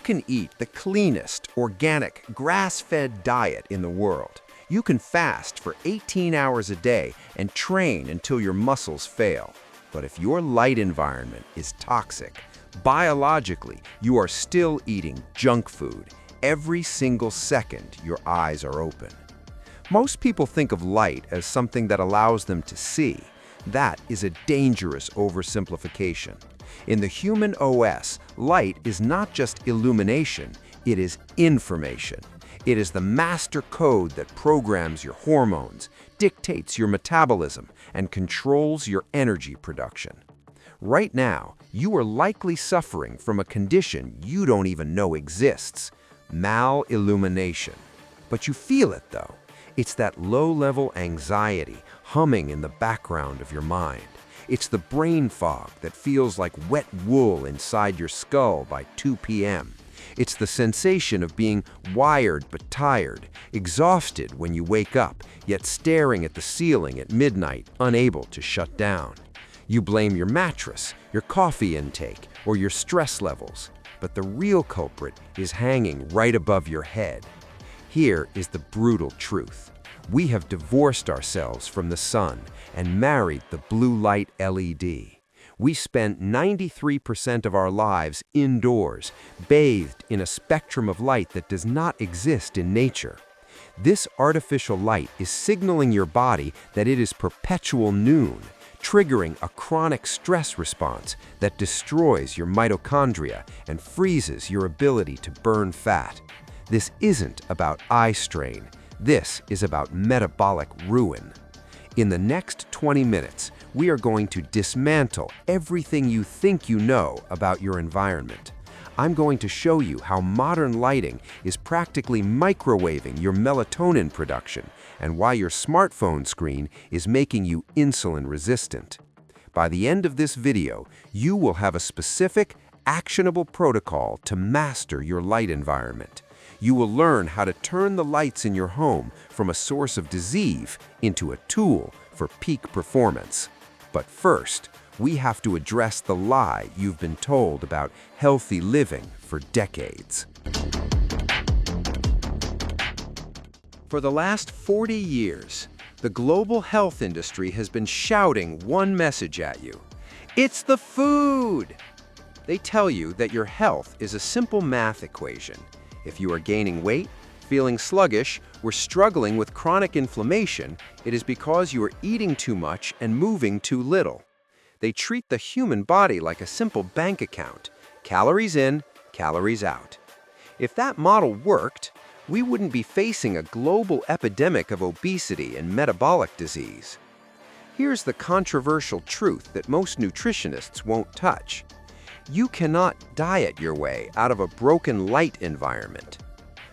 can eat the cleanest, organic, grass-fed diet in the world. You can fast for 18 hours a day and train until your muscles fail. But if your light environment is toxic, biologically, you are still eating junk food every single second your eyes are open. Most people think of light as something that allows them to see. That is a dangerous oversimplification. In the human OS, light is not just illumination, it is information. It is the master code that programs your hormones, dictates your metabolism, and controls your energy production. Right now, you are likely suffering from a condition you don't even know exists, mal-illumination. But you feel it though. It's that low-level anxiety humming in the background of your mind. It's the brain fog that feels like wet wool inside your skull by 2 p.m. It's the sensation of being wired but tired, exhausted when you wake up, yet staring at the ceiling at midnight, unable to shut down. You blame your mattress, your coffee intake, or your stress levels, but the real culprit is hanging right above your head. Here is the brutal truth. We have divorced ourselves from the sun and married the blue light LED. We spent 93% of our lives indoors, bathed in a spectrum of light that does not exist in nature. This artificial light is signaling your body that it is perpetual noon, triggering a chronic stress response that destroys your mitochondria and freezes your ability to burn fat. This isn't about eye strain. This is about metabolic ruin. In the next 20 minutes, we are going to dismantle everything you think you know about your environment. I'm going to show you how modern lighting is practically microwaving your melatonin production and why your smartphone screen is making you insulin resistant. By the end of this video, you will have a specific, actionable protocol to master your light environment. You will learn how to turn the lights in your home from a source of disease into a tool for peak performance. But first, we have to address the lie you've been told about healthy living for decades. For the last 40 years, the global health industry has been shouting one message at you. It's the food! They tell you that your health is a simple math equation. If you are gaining weight, feeling sluggish, or struggling with chronic inflammation, it is because you are eating too much and moving too little. They treat the human body like a simple bank account. Calories in, calories out. If that model worked, we wouldn't be facing a global epidemic of obesity and metabolic disease. Here's the controversial truth that most nutritionists won't touch. You cannot diet your way out of a broken light environment.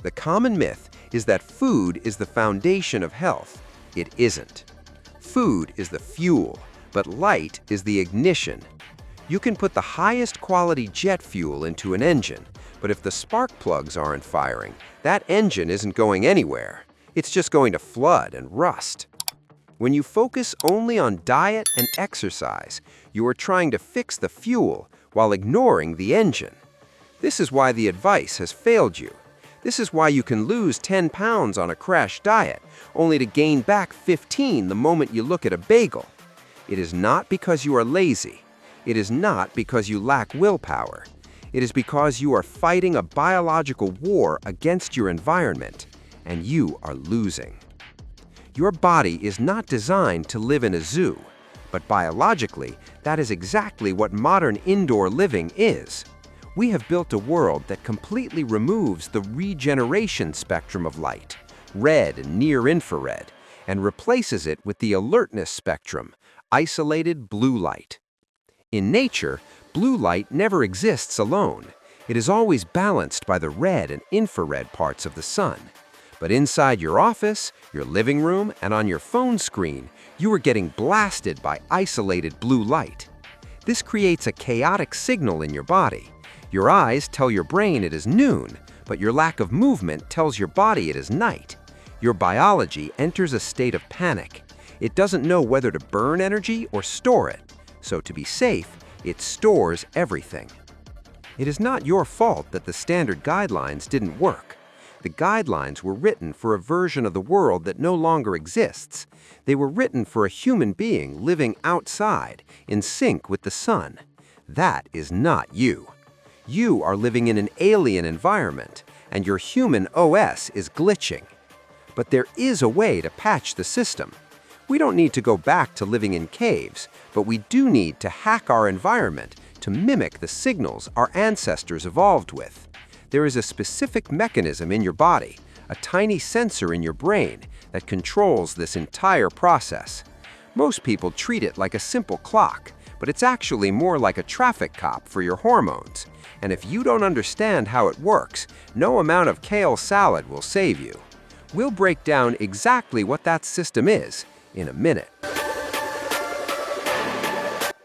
The common myth is that food is the foundation of health. It isn't. Food is the fuel, but light is the ignition. You can put the highest quality jet fuel into an engine, but if the spark plugs aren't firing, that engine isn't going anywhere. It's just going to flood and rust. When you focus only on diet and exercise, you are trying to fix the fuel while ignoring the engine. This is why the advice has failed you. This is why you can lose 10 pounds on a crash diet, only to gain back 15 the moment you look at a bagel. It is not because you are lazy. It is not because you lack willpower. It is because you are fighting a biological war against your environment, and you are losing. Your body is not designed to live in a zoo, but biologically, that is exactly what modern indoor living is. We have built a world that completely removes the regeneration spectrum of light, red and near-infrared, and replaces it with the alertness spectrum, isolated blue light. In nature, blue light never exists alone. It is always balanced by the red and infrared parts of the sun. But inside your office, your living room, and on your phone screen, you are getting blasted by isolated blue light. This creates a chaotic signal in your body. Your eyes tell your brain it is noon, but your lack of movement tells your body it is night. Your biology enters a state of panic. It doesn't know whether to burn energy or store it. So to be safe, it stores everything. It is not your fault that the standard guidelines didn't work. The guidelines were written for a version of the world that no longer exists. They were written for a human being living outside, in sync with the sun. That is not you. You are living in an alien environment, and your human OS is glitching. But there is a way to patch the system. We don't need to go back to living in caves, but we do need to hack our environment to mimic the signals our ancestors evolved with. There is a specific mechanism in your body, a tiny sensor in your brain, that controls this entire process. Most people treat it like a simple clock, but it's actually more like a traffic cop for your hormones. And if you don't understand how it works, no amount of kale salad will save you. We'll break down exactly what that system is in a minute.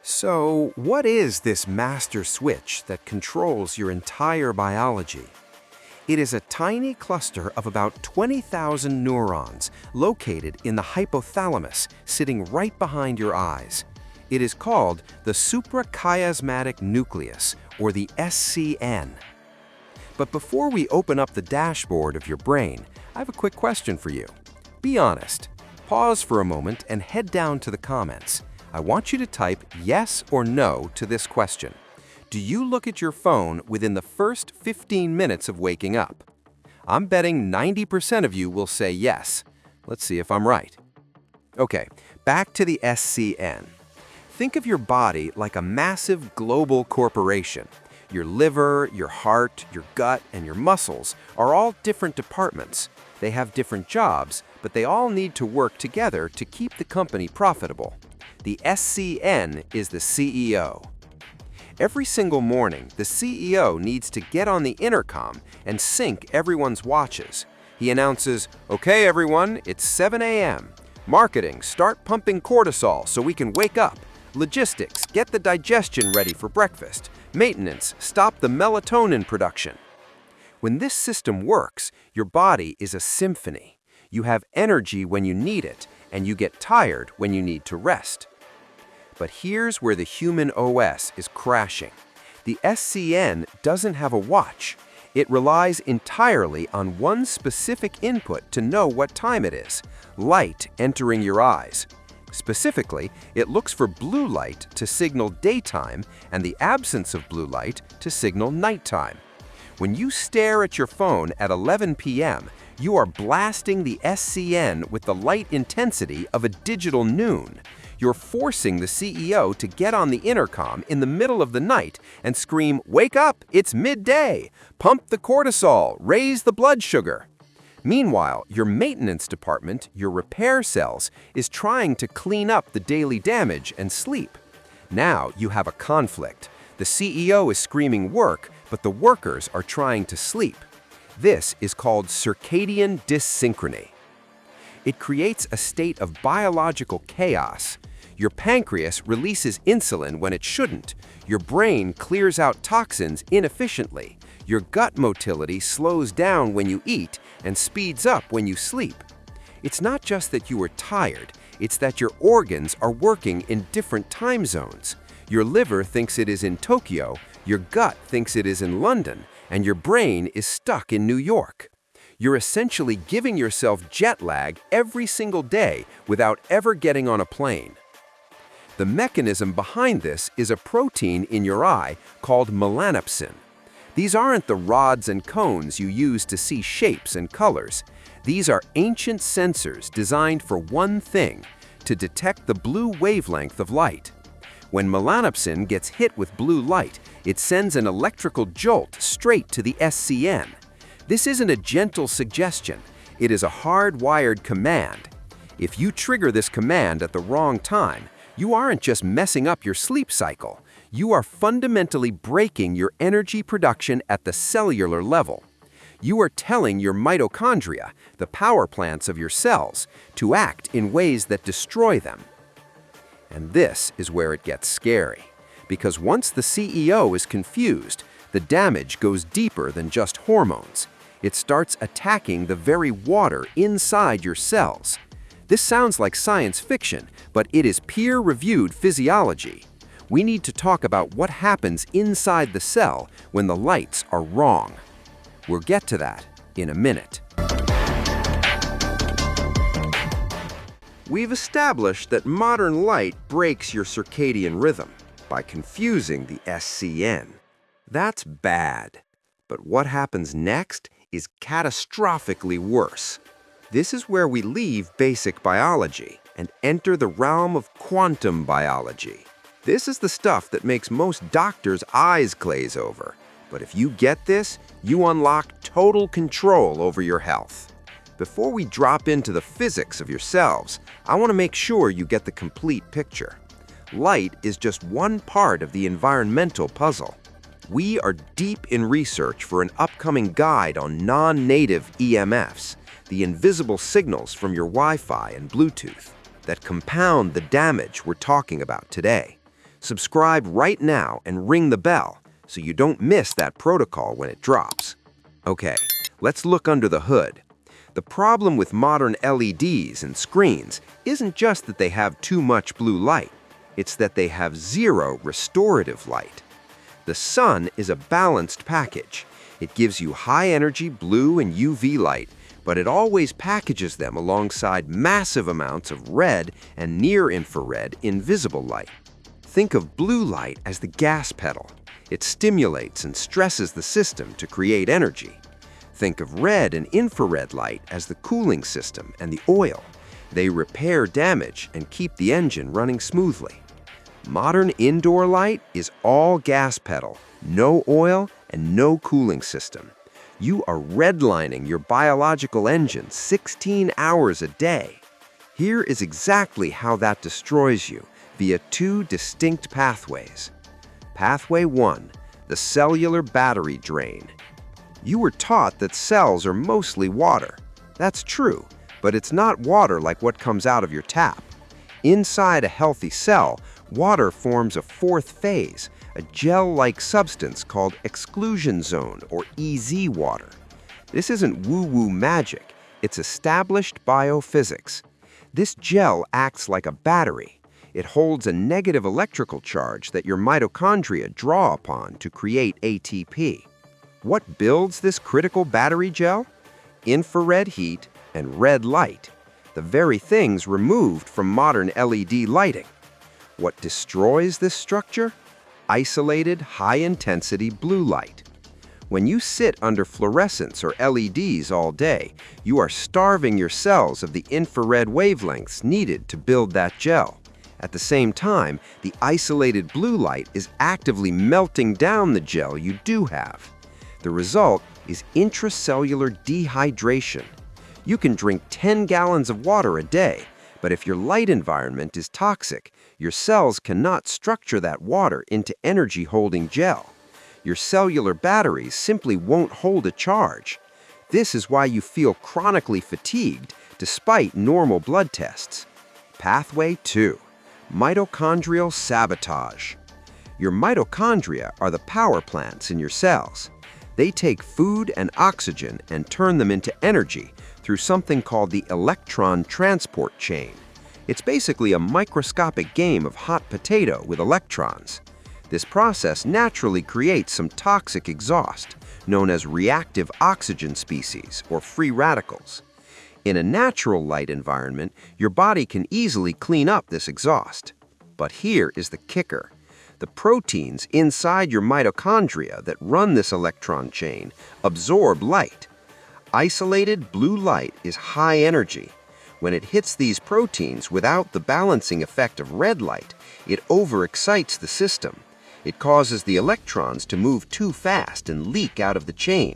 So, what is this master switch that controls your entire biology? It is a tiny cluster of about 20,000 neurons located in the hypothalamus, sitting right behind your eyes. It is called the Suprachiasmatic Nucleus, or the SCN. But before we open up the dashboard of your brain, I have a quick question for you. Be honest. Pause for a moment and head down to the comments. I want you to type yes or no to this question. Do you look at your phone within the first 15 minutes of waking up? I'm betting 90% of you will say yes. Let's see if I'm right. Okay, back to the SCN. Think of your body like a massive global corporation. Your liver, your heart, your gut, and your muscles are all different departments. They have different jobs, but they all need to work together to keep the company profitable. The SCN is the CEO. Every single morning, the CEO needs to get on the intercom and sync everyone's watches. He announces, "Okay, everyone, it's 7 a.m. Marketing, start pumping cortisol so we can wake up. Logistics, get the digestion ready for breakfast. Maintenance, stop the melatonin production." When this system works, your body is a symphony. You have energy when you need it, and you get tired when you need to rest. But here's where the human OS is crashing. The SCN doesn't have a watch. It relies entirely on one specific input to know what time it is: light entering your eyes. Specifically, it looks for blue light to signal daytime and the absence of blue light to signal nighttime. When you stare at your phone at 11 p.m., you are blasting the SCN with the light intensity of a digital noon. You're forcing the CEO to get on the intercom in the middle of the night and scream, "Wake up, it's midday! Pump the cortisol, raise the blood sugar." Meanwhile, your maintenance department, your repair cells, is trying to clean up the daily damage and sleep. Now you have a conflict. The CEO is screaming work, but the workers are trying to sleep. This is called circadian dyssynchrony. It creates a state of biological chaos. Your pancreas releases insulin when it shouldn't. Your brain clears out toxins inefficiently. Your gut motility slows down when you eat and speeds up when you sleep. It's not just that you are tired, it's that your organs are working in different time zones. Your liver thinks it is in Tokyo, your gut thinks it is in London, and your brain is stuck in New York. You're essentially giving yourself jet lag every single day without ever getting on a plane. The mechanism behind this is a protein in your eye called melanopsin. These aren't the rods and cones you use to see shapes and colors. These are ancient sensors designed for one thing: to detect the blue wavelength of light. When melanopsin gets hit with blue light, it sends an electrical jolt straight to the SCN. This isn't a gentle suggestion. It is a hardwired command. If you trigger this command at the wrong time, you aren't just messing up your sleep cycle. You are fundamentally breaking your energy production at the cellular level. You are telling your mitochondria, the power plants of your cells, to act in ways that destroy them. And this is where it gets scary. Because once the CEO is confused, the damage goes deeper than just hormones. It starts attacking the very water inside your cells. This sounds like science fiction, but it is peer-reviewed physiology. we need to talk about what happens inside the cell when the lights are wrong. We'll get to that in a minute. We've established that modern light breaks your circadian rhythm by confusing the SCN. That's bad. But what happens next is catastrophically worse. This is where we leave basic biology and enter the realm of quantum biology. This is the stuff that makes most doctors' eyes glaze over. But if you get this, you unlock total control over your health. Before we drop into the physics of yourselves, I want to make sure you get the complete picture. Light is just one part of the environmental puzzle. We are deep in research for an upcoming guide on non-native EMFs, the invisible signals from your Wi-Fi and Bluetooth, that compound the damage we're talking about today. Subscribe right now and ring the bell so you don't miss that protocol when it drops. Okay, let's look under the hood. The problem with modern LEDs and screens isn't just that they have too much blue light, it's that they have zero restorative light. The sun is a balanced package. It gives you high-energy blue and UV light, but it always packages them alongside massive amounts of red and near-infrared invisible light. Think of blue light as the gas pedal. It stimulates and stresses the system to create energy. Think of red and infrared light as the cooling system and the oil. They repair damage and keep the engine running smoothly. Modern indoor light is all gas pedal, no oil, and no cooling system. You are redlining your biological engine 16 hours a day. Here is exactly how that destroys you via two distinct pathways. Pathway 1, the cellular battery drain. You were taught that cells are mostly water. That's true, but it's not water like what comes out of your tap. Inside a healthy cell, water forms a fourth phase, a gel-like substance called exclusion zone, or EZ water. This isn't woo-woo magic, it's established biophysics. This gel acts like a battery. It holds a negative electrical charge that your mitochondria draw upon to create ATP. What builds this critical battery gel? Infrared heat and red light, the very things removed from modern LED lighting. What destroys this structure? Isolated, high-intensity blue light. When you sit under fluorescents or LEDs all day, you are starving your cells of the infrared wavelengths needed to build that gel. At the same time, the isolated blue light is actively melting down the gel you do have. The result is intracellular dehydration. You can drink 10 gallons of water a day, but if your light environment is toxic, your cells cannot structure that water into energy-holding gel. Your cellular batteries simply won't hold a charge. This is why you feel chronically fatigued despite normal blood tests. Pathway 2, mitochondrial sabotage. Your mitochondria are the power plants in your cells. They take food and oxygen and turn them into energy through something called the electron transport chain. It's basically a microscopic game of hot potato with electrons. This process naturally creates some toxic exhaust, known as reactive oxygen species, or free radicals. In a natural light environment, your body can easily clean up this exhaust. But here is the kicker. The proteins inside your mitochondria that run this electron chain absorb light. Isolated blue light is high energy. When it hits these proteins without the balancing effect of red light, it overexcites the system. It causes the electrons to move too fast and leak out of the chain.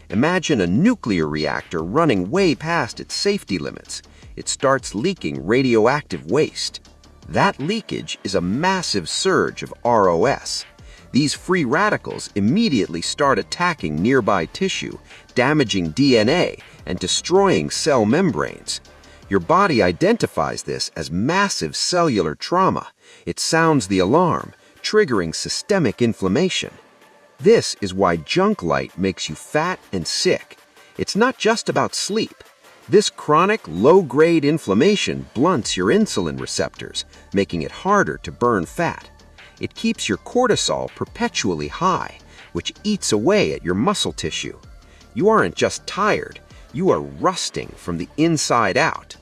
Imagine a nuclear reactor running way past its safety limits. It starts leaking radioactive waste. That leakage is a massive surge of ROS. These free radicals immediately start attacking nearby tissue, damaging DNA, and destroying cell membranes. Your body identifies this as massive cellular trauma. It sounds the alarm, triggering systemic inflammation. This is why junk light makes you fat and sick. It's not just about sleep. This chronic, low-grade inflammation blunts your insulin receptors, making it harder to burn fat. It keeps your cortisol perpetually high, which eats away at your muscle tissue. You aren't just tired, you are rusting from the inside out.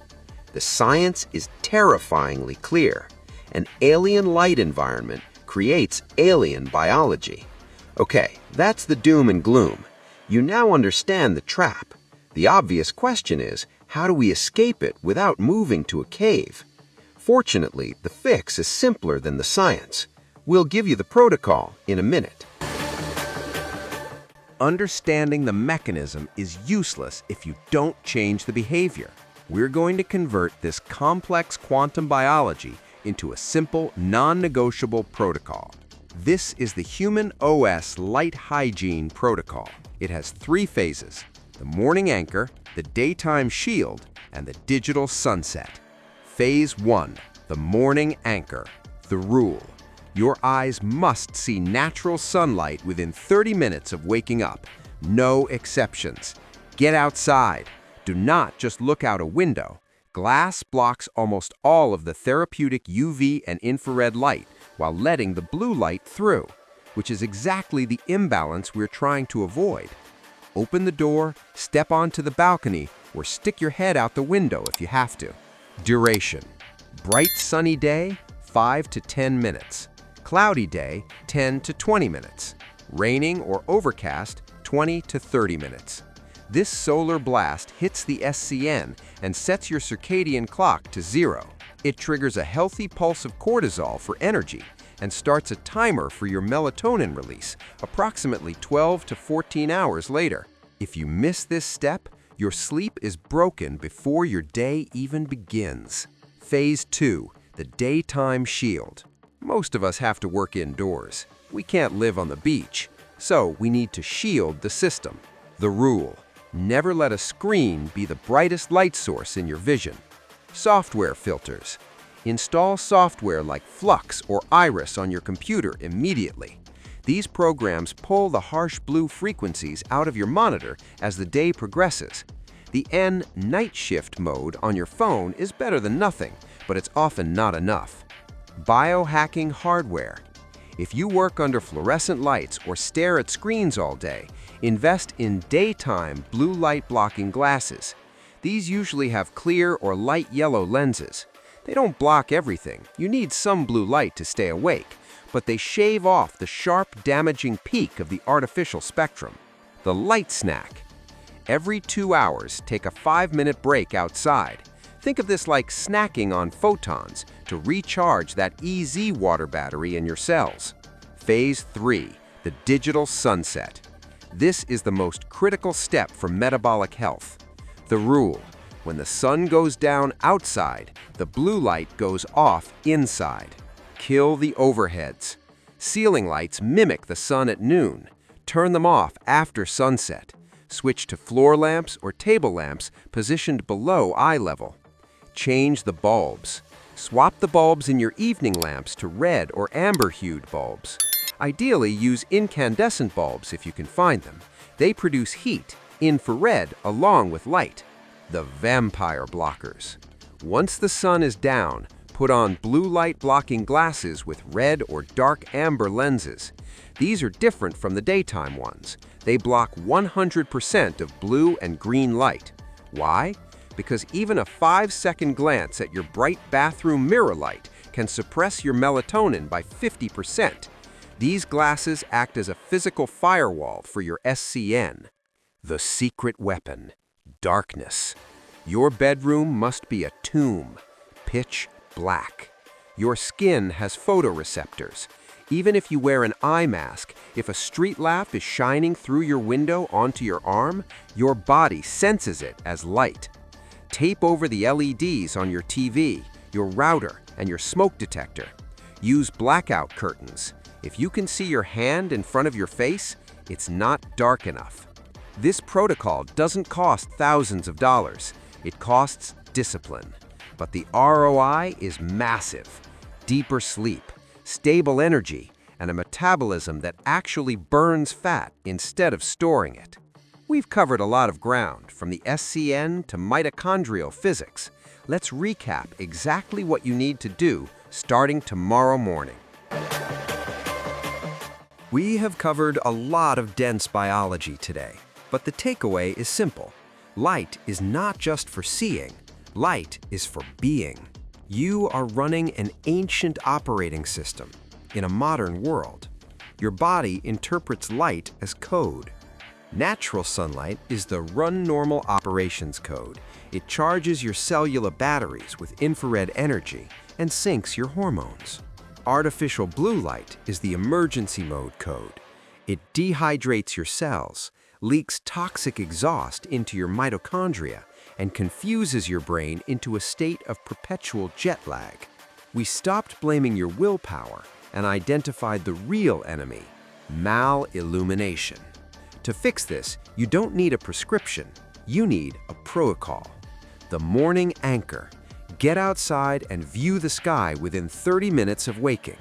The science is terrifyingly clear. An alien light environment creates alien biology. Okay, that's the doom and gloom. You now understand the trap. The obvious question is, how do we escape it without moving to a cave? Fortunately, the fix is simpler than the science. We'll give you the protocol in a minute. Understanding the mechanism is useless if you don't change the behavior. We're going to convert this complex quantum biology into a simple, non-negotiable protocol. This is the Human OS Light Hygiene Protocol. It has 3 phases: the morning anchor, the daytime shield, and the digital sunset. Phase 1, the morning anchor. The rule: your eyes must see natural sunlight within 30 minutes of waking up. No exceptions. Get outside. Do not just look out a window. Glass blocks almost all of the therapeutic UV and infrared light while letting the blue light through, which is exactly the imbalance we're trying to avoid. Open the door, step onto the balcony, or stick your head out the window if you have to. Duration: bright sunny day, 5 to 10 minutes. Cloudy day, 10 to 20 minutes. Raining or overcast, 20 to 30 minutes. This solar blast hits the SCN and sets your circadian clock to 0. It triggers a healthy pulse of cortisol for energy and starts a timer for your melatonin release approximately 12 to 14 hours later. If you miss this step, your sleep is broken before your day even begins. Phase 2, the daytime shield. Most of us have to work indoors. We can't live on the beach, so we need to shield the system. The rule: never let a screen be the brightest light source in your vision. Software filters. Install software like Flux or Iris on your computer immediately. These programs pull the harsh blue frequencies out of your monitor as the day progresses. The night shift mode on your phone is better than nothing, but it's often not enough. Biohacking hardware. If you work under fluorescent lights or stare at screens all day, invest in daytime blue light blocking glasses. These usually have clear or light yellow lenses. They don't block everything. You need some blue light to stay awake, but they shave off the sharp, damaging peak of the artificial spectrum. The light snack. Every 2 hours, take a 5-minute break outside. Think of this like snacking on photons to recharge that EZ water battery in your cells. Phase 3, the digital sunset. This is the most critical step for metabolic health. The rule: when the sun goes down outside, the blue light goes off inside. Kill the overheads. Ceiling lights mimic the sun at noon. Turn them off after sunset. Switch to floor lamps or table lamps positioned below eye level. Change the bulbs. Swap the bulbs in your evening lamps to red or amber-hued bulbs. Ideally, use incandescent bulbs if you can find them. They produce heat, infrared, along with light. The vampire blockers. Once the sun is down, put on blue light blocking glasses with red or dark amber lenses. These are different from the daytime ones. They block 100% of blue and green light. Why? Because even a 5-second glance at your bright bathroom mirror light can suppress your melatonin by 50%. These glasses act as a physical firewall for your SCN. The secret weapon: darkness. Your bedroom must be a tomb, pitch black. Your skin has photoreceptors. Even if you wear an eye mask, if a street lamp is shining through your window onto your arm, your body senses it as light. Tape over the LEDs on your TV, your router, and your smoke detector. Use blackout curtains. If you can see your hand in front of your face, it's not dark enough. This protocol doesn't cost thousands of dollars. It costs discipline. But the ROI is massive. Deeper sleep, stable energy, and a metabolism that actually burns fat instead of storing it. We've covered a lot of ground, from the SCN to mitochondrial physics. Let's recap exactly what you need to do starting tomorrow morning. We have covered a lot of dense biology today, but the takeaway is simple. Light is not just for seeing, light is for being. You are running an ancient operating system in a modern world. Your body interprets light as code. Natural sunlight is the run normal operations code. It charges your cellular batteries with infrared energy and syncs your hormones. Artificial blue light is the emergency mode code. It dehydrates your cells, leaks toxic exhaust into your mitochondria, and confuses your brain into a state of perpetual jet lag. We stopped blaming your willpower and identified the real enemy, mal-illumination. To fix this, you don't need a prescription, you need a protocol. The morning anchor. Get outside and view the sky within 30 minutes of waking.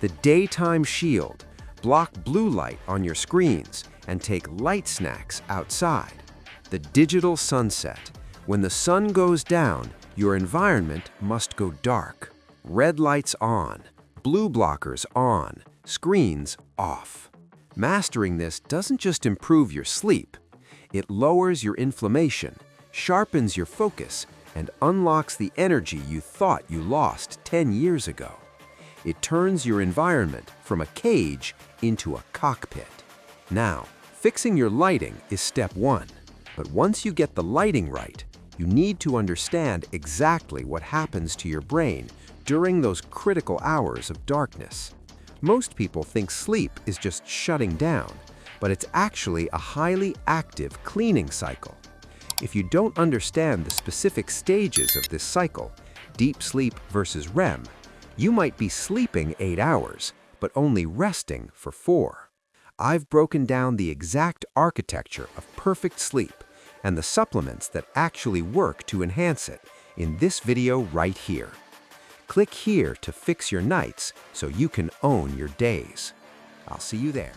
The daytime shield. Block blue light on your screens and take light snacks outside. The digital sunset. When the sun goes down, your environment must go dark. Red lights on, blue blockers on, screens off. Mastering this doesn't just improve your sleep. It lowers your inflammation, sharpens your focus, and unlocks the energy you thought you lost 10 years ago. It turns your environment from a cage into a cockpit. Now, fixing your lighting is step one. But once you get the lighting right, you need to understand exactly what happens to your brain during those critical hours of darkness. Most people think sleep is just shutting down, but it's actually a highly active cleaning cycle. If you don't understand the specific stages of this cycle, deep sleep versus REM, you might be sleeping 8 hours, but only resting for 4. I've broken down the exact architecture of perfect sleep and the supplements that actually work to enhance it in this video right here. Click here to fix your nights so you can own your days. I'll see you there.